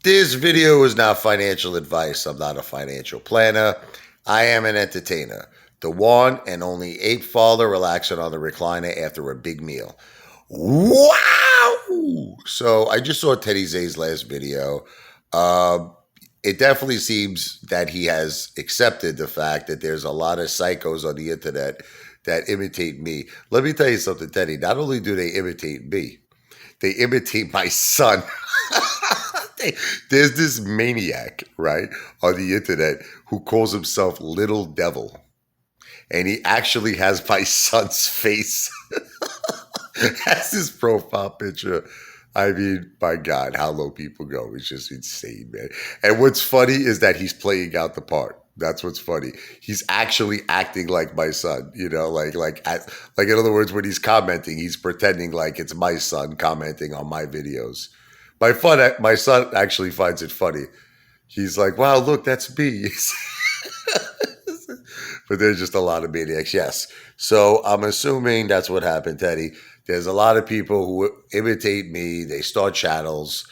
This video is not financial advice. I'm not a financial planner. I am an entertainer. The one and only Apefather relaxing on the recliner after a big meal. Wow! So I just saw Teddy Zane's last video. Um, it definitely seems that he has accepted the fact that there's a lot of psychos on the internet that imitate me. Let me tell you something, Teddy. Not only do they imitate me, they imitate my son. There's this maniac, right, on the internet who calls himself Little Devil. And he actually has my son's face as his profile picture. I mean, my God, how low people go. It's just insane, man. And what's funny is that he's playing out the part. That's what's funny. He's actually acting like my son, like in other words, when he's commenting, he's pretending like it's my son commenting on my videos. My son actually finds it funny. He's like, "Wow, look, that's me." But there's just a lot of maniacs. Yes. So I'm assuming that's what happened, Teddy. There's a lot of people who imitate me. They start channels.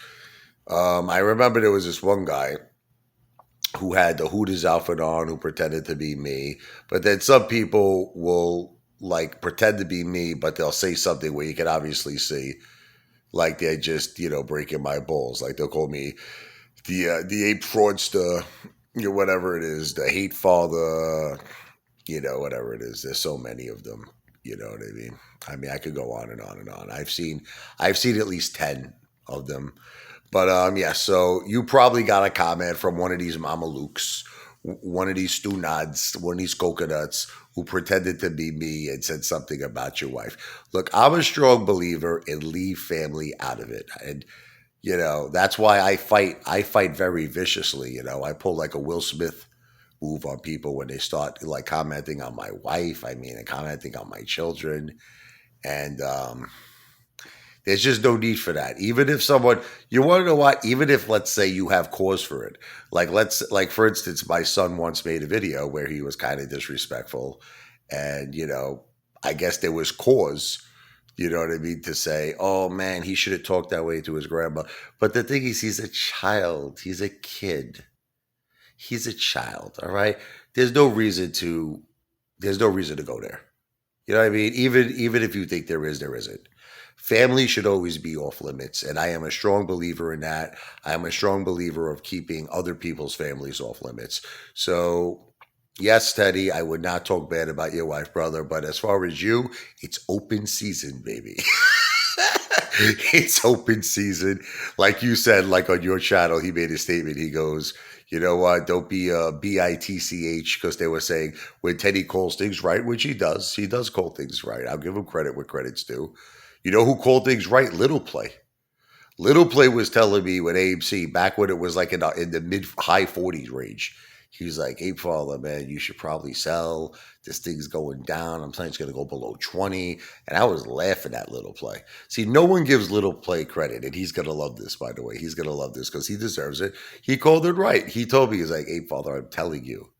I remember there was this one guy who had the Hooters outfit on, who pretended to be me. But then some people will like pretend to be me, but they'll say something where you can obviously see like they're just breaking my balls. Like they'll call me the ape fraudster, whatever it is, the hate father, whatever it is. There's so many of them. You know what I mean? I mean, I could go on and on and on. I've seen at least 10 of them. But yeah, so you probably got a comment from one of these Mamalukes, one of these stew nods, one of these coconuts who pretended to be me and said something about your wife. Look, I'm a strong believer in leave family out of it. And that's why I fight. I fight very viciously. I pull like a Will Smith move on people when they start like commenting on my wife. I mean, and commenting on my children. And there's just no need for that. Even if someone, you want to know what? Even if, let's say, you have cause for it. Like for instance, my son once made a video where he was kind of disrespectful, and I guess there was cause. You know what I mean? To say, oh man, he should have talked that way to his grandma. But the thing is, he's a child. He's a kid. He's a child. All right. There's no reason to. There's no reason to go there. You know what I mean? Even if you think there is, there isn't. Family should always be off limits, and I am a strong believer in that. I am a strong believer of keeping other people's families off limits. So, yes, Teddy, I would not talk bad about your wife, brother, but as far as you, it's open season, baby. It's open season. Like you said, like on your channel, he made a statement. He goes, you know what? Don't be a bitch, because they were saying when Teddy calls things right, which he does call things right. I'll give him credit where credit's due. You know who called things right? Little Play. Little Play was telling me when AMC, back when it was like in the mid high 40s range, he was like, "Hey, Father, man, you should probably sell. This thing's going down. I'm saying it's going to go below 20." And I was laughing at Little Play. See, no one gives Little Play credit, and he's going to love this, by the way. He's going to love this because he deserves it. He called it right. He told me, he's like, "Hey, Father, I'm telling you,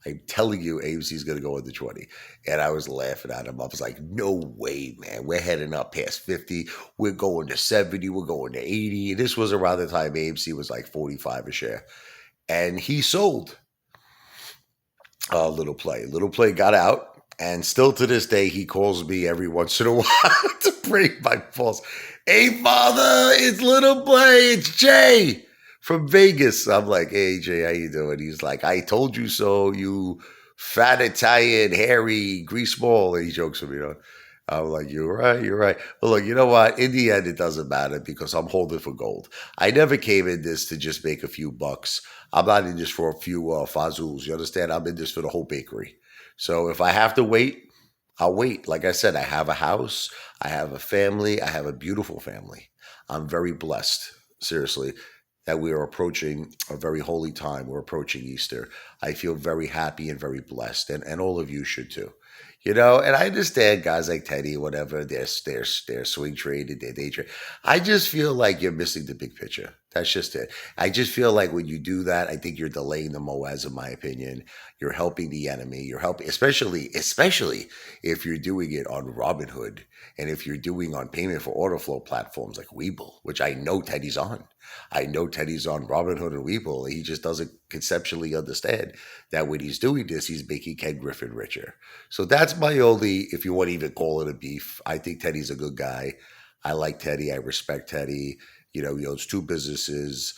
AMC's going to go into 20." And I was laughing at him. I was like, no way, man. We're heading up past 50. We're going to 70. We're going to 80. And this was around the time AMC was like 45 a share. And he sold Little Play. Little Play got out. And still to this day, he calls me every once in a while to break my balls. "Hey, Father, it's Little Play. It's Jay from Vegas." I'm like, "Hey, Jay, how you doing?" He's like, "I told you so, you fat Italian, hairy, grease ball." And he jokes with me, I'm like, "You're right, you're right." But look, you know what? In the end, it doesn't matter because I'm holding for gold. I never came in this to just make a few bucks. I'm not in this for a few fazools. You understand? I'm in this for the whole bakery. So if I have to wait, I'll wait. Like I said, I have a house. I have a family. I have a beautiful family. I'm very blessed. Seriously, that we are approaching a very holy time. We're approaching Easter. I feel very happy and very blessed, and all of you should too. And I understand guys like Teddy, whatever, they're swing traded, they're day trade. I just feel like you're missing the big picture. That's just it. I just feel like when you do that, I think you're delaying the Moaz, in my opinion. You're helping the enemy. You're helping, especially if you're doing it on Robinhood and if you're doing on payment for order flow platforms like Webull, which I know Teddy's on. I know Teddy's on Robinhood and Webull. He just doesn't conceptually understand that when he's doing this, he's making Ken Griffin richer. So that's my only, if you want to even call it a beef. I think Teddy's a good guy. I like Teddy. I respect Teddy. He owns two businesses.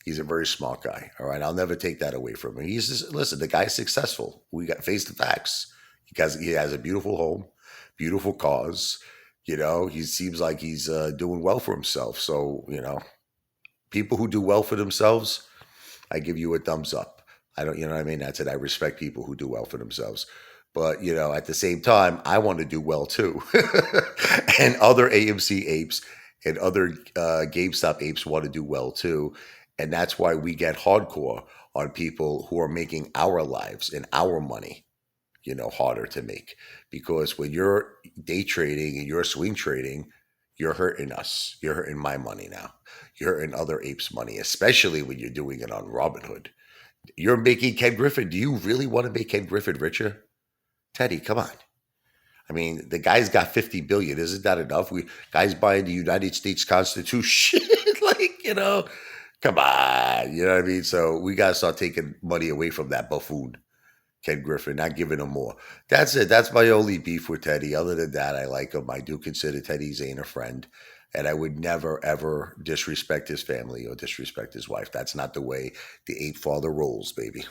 He's a very smart guy. All right. I'll never take that away from him. He's just, listen, the guy's successful. We got face the facts. He has a beautiful home, beautiful cars. He seems like he's doing well for himself. So, people who do well for themselves, I give you a thumbs up. I don't, you know what I mean? That's it. I respect people who do well for themselves. But, at the same time, I want to do well too. And other AMC apes and other GameStop apes want to do well too. And that's why we get hardcore on people who are making our lives and our money, harder to make. Because when you're day trading and you're swing trading, you're hurting us. You're hurting my money now. You're hurting other apes' money, especially when you're doing it on Robinhood. You're making Ken Griffin. Do you really want to make Ken Griffin richer? Teddy, come on. I mean, the guy's got 50 billion. Isn't that enough? We guys buying the United States Constitution. Come on. You know what I mean? So we gotta start taking money away from that buffoon, Ken Griffin, not giving him more. That's it. That's my only beef with Teddy. Other than that, I like him. I do consider Teddy Zane a friend. And I would never, ever disrespect his family or disrespect his wife. That's not the way the Apefather rolls, baby.